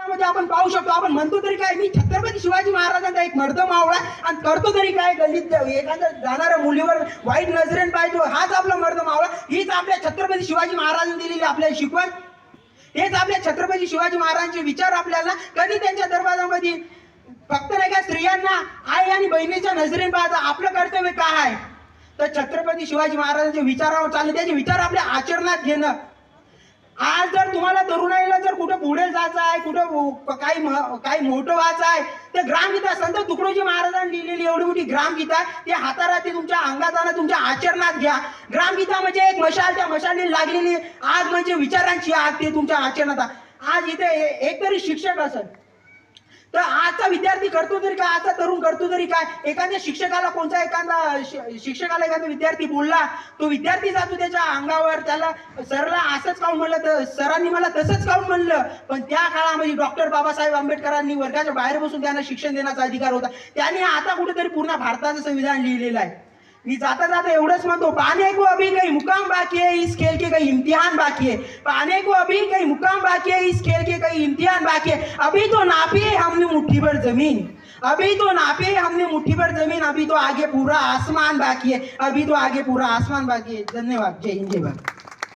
मध्ये आपण पाहू शकतो. आपण म्हणतो तरी काय, मी छत्रपती शिवाजी महाराजांचा एक मर्द मावळा आणि करतो तरी काय, गल्लीत एखाद्या जाणाऱ्या मुलीवर वाईट नजरेने पाहिजे, हाच आपला मर्द मावळा. हीच आपल्या छत्रपती शिवाजी महाराजांनी दिलेली आपल्याला शिकवण. हेच आपल्या छत्रपती शिवाजी महाराजांचे विचार आपल्याला कधी त्यांच्या दरबारामध्ये फक्त नाही का स्त्रियांना आई आणि बहिणीच्या नजरेने पाहता. आपलं कर्तव्य काय आहे तर छत्रपती शिवाजी महाराजांच्या विचारावर चालणे, त्याचे विचार आपल्या आचरणात घेणं. आज जर तुम्हाला तरुणाईला जर कुठं पुढे जायचं आहे, कुठं काही मोठं व्हायचं आहे, तर ग्रामगीता संत तुकडोजी महाराजांनी लिहिलेली एवढी मोठी ग्रामगीता ते हाताराती तुमच्या अंगात आणा, तुमच्या आचरणात घ्या. ग्रामगीता म्हणजे एक मशाल, त्या मशालीला लागलेली आग म्हणजे विचारांची आग, ते तुमच्या आचरणात. आज इथे एक तरी शिक्षक असेल तर आजचा विद्यार्थी करतो तरी काय, आजचा तरुण करतो तरी काय. एखाद्या शिक्षकाला एखादा विद्यार्थी बोलला, तो विद्यार्थी जातो त्याच्या अंगावर, त्याला सरला असंच काऊन म्हणलं, तर सरांनी मला तसंच काऊन म्हणलं. पण त्या काळामध्ये डॉक्टर बाबासाहेब आंबेडकरांनी वर्गाच्या बाहेर बसून त्यांना शिक्षण देण्याचा अधिकार होता. त्यांनी आता कुठेतरी पूर्ण भारताचं संविधान लिहिलेलं आहे. मी जाता जाता एवढंच म्हणतो, पाने को अभी कहीं मुकाम बाकी है, इस खेल के कई इम्तिहान बाकी है. पाने को अभी कहीं मुकाम बाकी है, इस खेल के कई इम्तिहान बाकी है. अभी तो नापी है हमने मुट्ठी भर जमीन, अभी तो नापी है हमने मुट्ठी भर जमीन, अभी तो आगे पूरा आसमान बाकी है, अभी तो आगे पूरा आसमान बाकी है. धन्यवाद. जय हिंद, जय भारत.